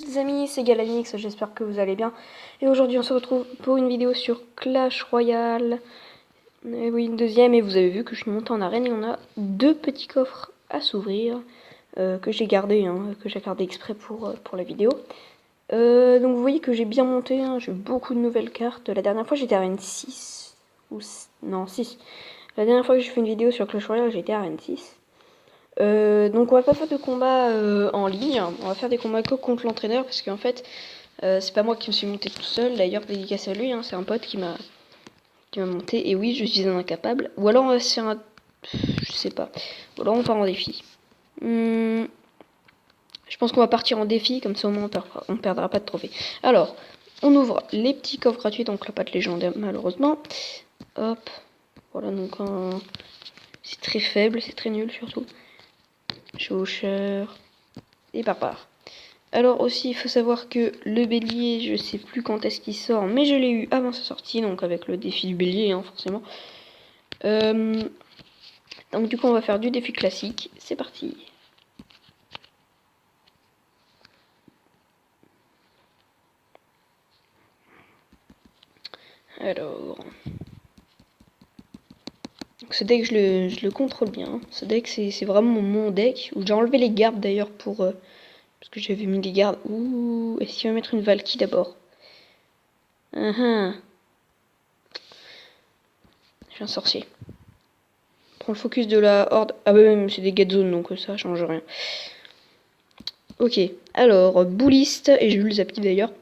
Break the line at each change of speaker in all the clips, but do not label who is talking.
Les amis, c'est Galanix, j'espère que vous allez bien. Et aujourd'hui on se retrouve pour une vidéo sur Clash Royale. Et oui, une deuxième, et vous avez vu que je suis montée en arène et on a deux petits coffres à s'ouvrir. Que j'ai gardé, exprès pour la vidéo. Donc vous voyez que j'ai bien monté, j'ai beaucoup de nouvelles cartes. La dernière fois j'étais à arène 6. Non, 6. La dernière fois que j'ai fait une vidéo sur Clash Royale, j'étais à arène 6. Donc on va pas faire de combat en ligne, on va faire des combats que contre l'entraîneur parce qu'en fait c'est pas moi qui me suis monté tout seul, d'ailleurs dédicace à lui, c'est un pote qui m'a monté et oui je suis un incapable. Ou alors on va se faire un... je sais pas. Ou alors on part en défi. Je pense qu'on va partir en défi, comme ça au moins on perdra pas de trophée. Alors, on ouvre les petits coffres gratuits, donc la patte légendaire malheureusement. Hop, voilà donc c'est très faible, c'est très nul surtout. Chaucheur et barbare. Alors aussi, il faut savoir que le bélier, je sais plus quand est-ce qu'il sort, mais je l'ai eu avant sa sortie, donc avec le défi du bélier, forcément. Donc du coup, on va faire du défi classique. C'est parti. Alors... Donc ce deck, je le contrôle bien. Ce deck, c'est vraiment mon deck. J'ai enlevé les gardes d'ailleurs pour... parce que j'avais mis des gardes. Ouh, est-ce qu'il va mettre une Valkyrie d'abord? J'ai un sorcier. Prends le focus de la horde. Ah bah même c'est des get zones donc ça change rien. Ok, alors bouliste, et j'ai eu le Zappy d'ailleurs.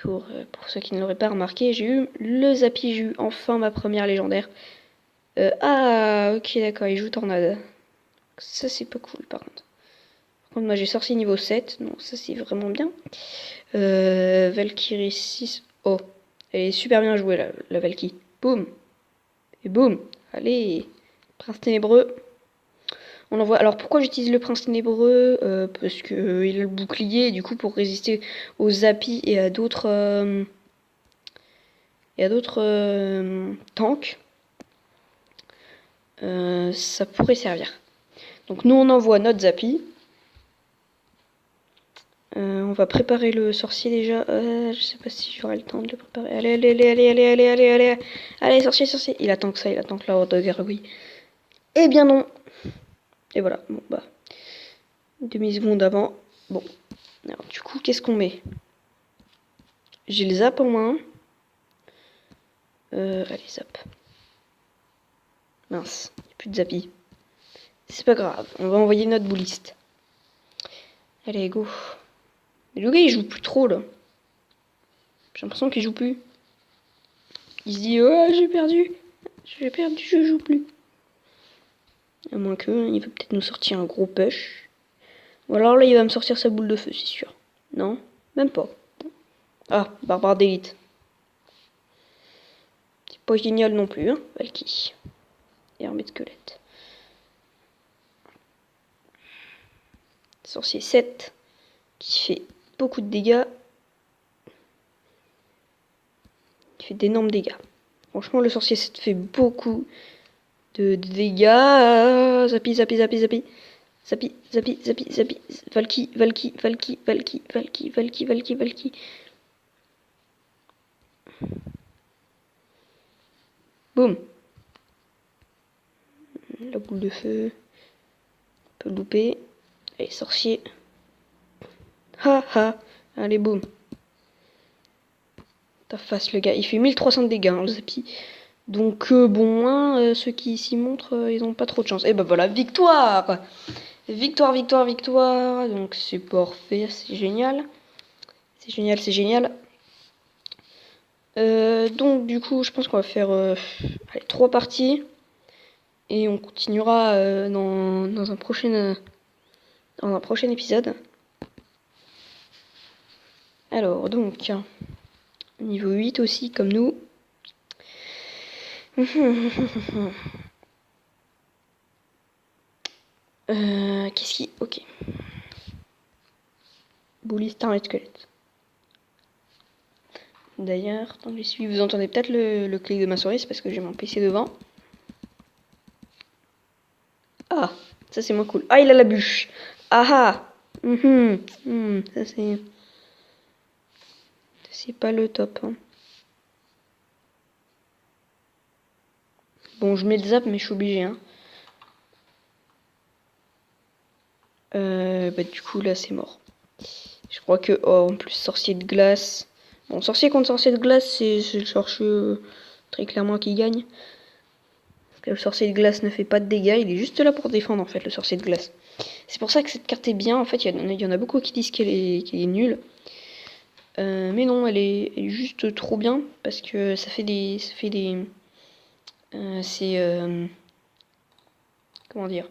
Pour ceux qui ne l'auraient pas remarqué, j'ai eu le Zappy, j'ai eu enfin ma première légendaire. Ah ok d'accord, il joue Tornade. Ça c'est pas cool par contre. Par contre moi j'ai sorti niveau 7, donc ça c'est vraiment bien. Valkyrie 6. Oh, elle est super bien jouée la Valkyrie. Boum. Et boum. Allez. Prince ténébreux. On l'envoie. Alors pourquoi j'utilise le prince ténébreux? Parce que il a le bouclier, et du coup pour résister aux Zappy et à d'autres tanks, ça pourrait servir. Donc nous on envoie notre Zappy. On va préparer le sorcier déjà. Je sais pas si j'aurai le temps de le préparer. Allez, sorcier. Il attend que la horde de gargouille. Eh bien non. Et voilà. Bon bah. Demi-seconde avant. Bon. Alors du coup, qu'est-ce qu'on met? J'ai le zap en main. Allez, zap. Mince, il n'y a plus de Zappy. C'est pas grave, on va envoyer notre bouliste. Allez, go. Mais le gars, il joue plus trop, là. J'ai l'impression qu'il joue plus. Il se dit, oh, j'ai perdu, je joue plus. À moins que, il veut peut-être nous sortir un gros push. Ou alors là, il va me sortir sa boule de feu, c'est sûr. Non, même pas. Ah, barbare d'élite. C'est pas génial non plus, Valky. Et armée de squelette. Sorcier 7, qui fait beaucoup de dégâts. Il fait d'énormes dégâts. Franchement, le sorcier 7 fait beaucoup de dégâts. Zappy. Valky. Boum. La boule de feu. On peut louper. Allez, sorcier. Allez, boum. Ta face, le gars. Il fait 1300 de dégâts, le Zappy. Donc, bon, ceux qui s'y montrent, ils ont pas trop de chance. Et bah voilà, victoire! Victoire. Donc, c'est parfait, c'est génial. C'est génial. Donc, du coup, je pense qu'on va faire 3 parties. Et on continuera dans un prochain épisode. Alors, donc, niveau 8 aussi, comme nous. Qu'est-ce qui... Ok. Boulistin et squelette. D'ailleurs, tant que j'y suis, vous entendez peut-être le clic de ma souris, c'est parce que j'ai mon PC devant. Ah, ça c'est moins cool. Ah, il a la bûche. Ah ah. Ça c'est pas le top. Hein. Bon, je mets le zap, mais je suis obligé. Hein. Du coup, là, c'est mort. Je crois que... Oh, en plus, sorcier de glace. Bon, sorcier contre sorcier de glace, c'est le sorcier très clairement qui gagne. Parce que le sorcier de glace ne fait pas de dégâts. Il est juste là pour défendre, en fait, le sorcier de glace. C'est pour ça que cette carte est bien. En fait, il y en a beaucoup qui disent qu'elle est nulle. Mais non, elle est juste trop bien. Parce que ça fait des... comment dire?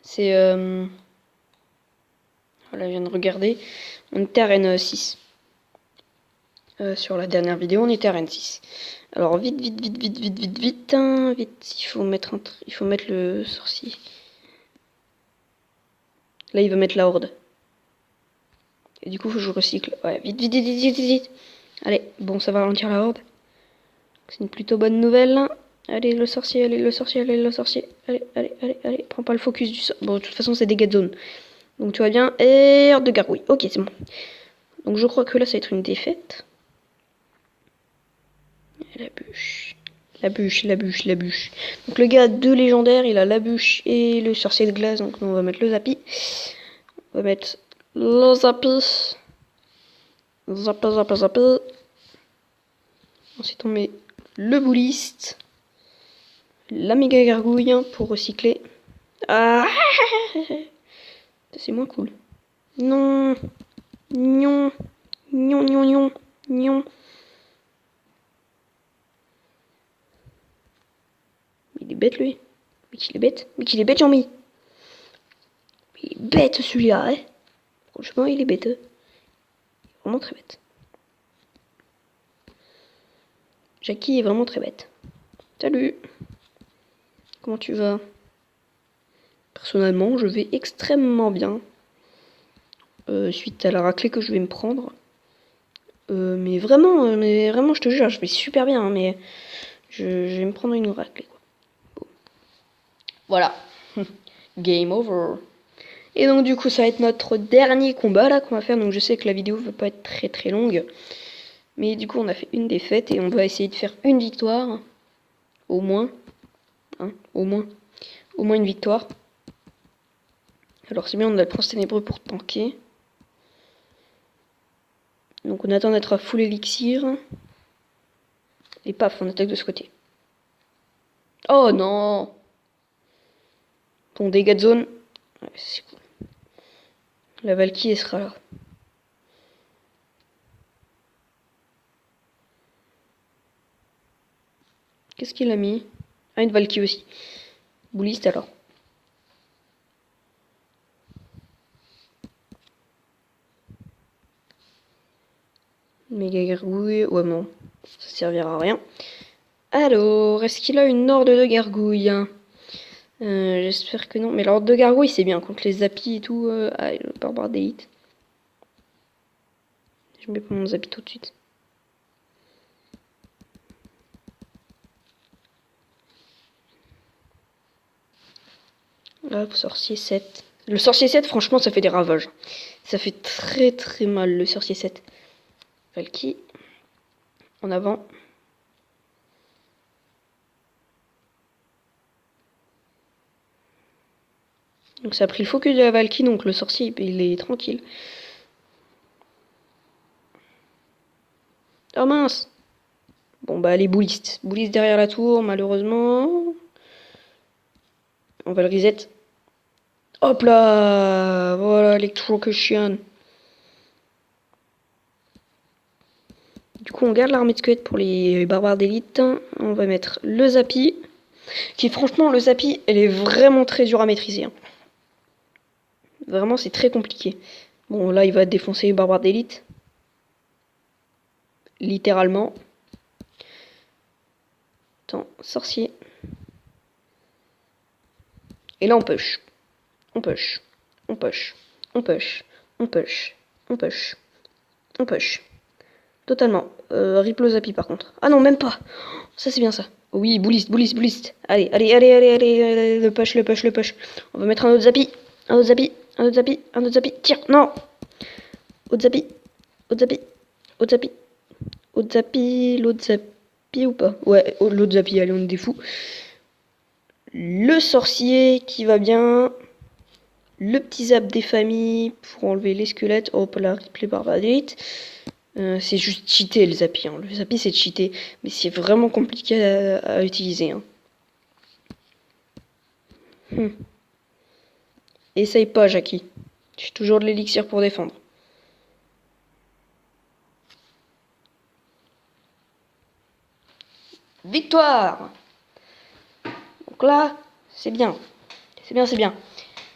C'est... Voilà, je viens de regarder. On était à Rennes 6. Sur la dernière vidéo, on était à Rennes 6. Alors vite, hein, vite. Il faut mettre le sorcier. Là, il va mettre la horde. Et du coup, faut que je recycle. Ouais, vite. Allez, bon, ça va ralentir la horde. C'est une plutôt bonne nouvelle. Allez, le sorcier. Allez. Prends pas le focus du sorcier. Bon, de toute façon, c'est des dégâts de zone. Donc, tu vois bien. Et horde de gargouille. Ok, c'est bon. Donc, je crois que là, ça va être une défaite. La bûche. Donc le gars a 2 légendaires, il a la bûche et le sorcier de glace. Donc nous on va mettre le zapi. On va mettre le zapi. Zapi. Ensuite on met le bouliste. La méga gargouille pour recycler. Ah, c'est moins cool. Non. Il est bête lui. Mais qu'il est bête Jean-Mi. Il est bête celui-là, hein. Franchement, il est bête. Il est vraiment très bête. Jackie est vraiment très bête. Salut. Comment tu vas? Personnellement, je vais extrêmement bien. Suite à la raclée que je vais me prendre. Mais vraiment, je te jure, je vais super bien. Hein, mais je vais me prendre une raclée. Quoi. Bon. Voilà. Game over. Et donc du coup ça va être notre dernier combat là qu'on va faire. Donc je sais que la vidéo va pas être très longue. Mais du coup on a fait une défaite et on va essayer de faire une victoire. Au moins. Hein, au moins une victoire. Alors c'est bien, on a le prince ténébreux pour tanker. Donc on attend d'être à full élixir. Et paf, on attaque de ce côté. Oh non. Bon, dégâts de zone. Ouais, c'est cool. La Valkyrie, elle sera là. Qu'est-ce qu'il a mis? Ah, une Valkyrie aussi. Bouliste alors. Méga gargouille. Ouais, non. Ça servira à rien. Alors, est-ce qu'il a une horde de gargouilles? J'espère que non. Mais l'horde de gargouilles, c'est bien contre les zapis et tout. Ah, le barbare d'élite. Je mets pas mon zapi tout de suite. Hop, sorcier 7. Le sorcier 7, franchement, ça fait des ravages. Ça fait très mal, le sorcier 7. Valky. En avant. Donc ça a pris le focus de la Valky, donc le sorcier, il est tranquille. Oh mince! Bon bah, les boulistes. Boulistes derrière la tour, malheureusement. On va le reset. Hop là! Voilà, Electrocution. Du coup, on garde l'armée de squelettes pour les barbares d'élite. On va mettre le Zapi. Qui, franchement, le Zapi, elle est vraiment très dure à maîtriser. Hein. Vraiment, c'est très compliqué. Bon, là, il va défoncer les barbares d'élite. Littéralement. Attends, sorcier. Et là, on push. On push. On push. On push. On push. On push. On push. Totalement. Rip le Zapi, par contre. Ah non, même pas. Ça, c'est bien ça. Oui, bouliste. Allez, le push. On va mettre un autre Zappi. Un autre Zappi. Tire, non. Autre Zappi. L'autre Zappi ou pas? Ouais, l'autre Zappi, allez, on est des fous. Le sorcier qui va bien. Le petit zap des familles pour enlever les squelettes. Hop là, replay barbadite. C'est juste cheaté le Zappi. Hein. Le Zappi c'est cheaté, mais c'est vraiment compliqué à utiliser. Hein. Essaye pas, Jackie. J'ai toujours de l'élixir pour défendre. Victoire! Donc là, c'est bien. C'est bien.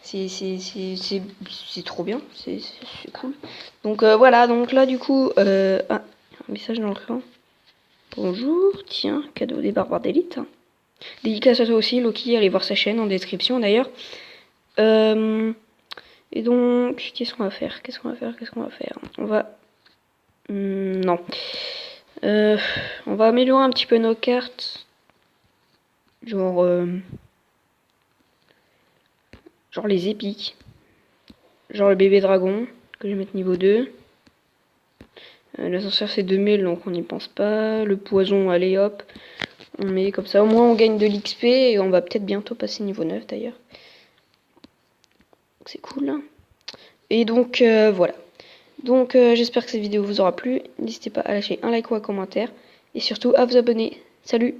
C'est trop bien. C'est cool. Donc voilà, donc là du coup... Ah, un message dans le clan. Bonjour, tiens, cadeau des barbares d'élite. Dédicace à toi aussi, Loki, allez voir sa chaîne en description d'ailleurs. Et donc, qu'est-ce qu'on va faire? On va... non. On va améliorer un petit peu nos cartes. Genre les épiques. Genre le bébé dragon, que je vais mettre niveau 2. L'ascenseur c'est 2000, donc on n'y pense pas. Le poison, allez hop. On met comme ça, au moins on gagne de l'XP et on va peut-être bientôt passer niveau 9 d'ailleurs. C'est cool. Hein. Et donc voilà. Donc j'espère que cette vidéo vous aura plu. N'hésitez pas à lâcher un like ou un commentaire. Et surtout à vous abonner. Salut!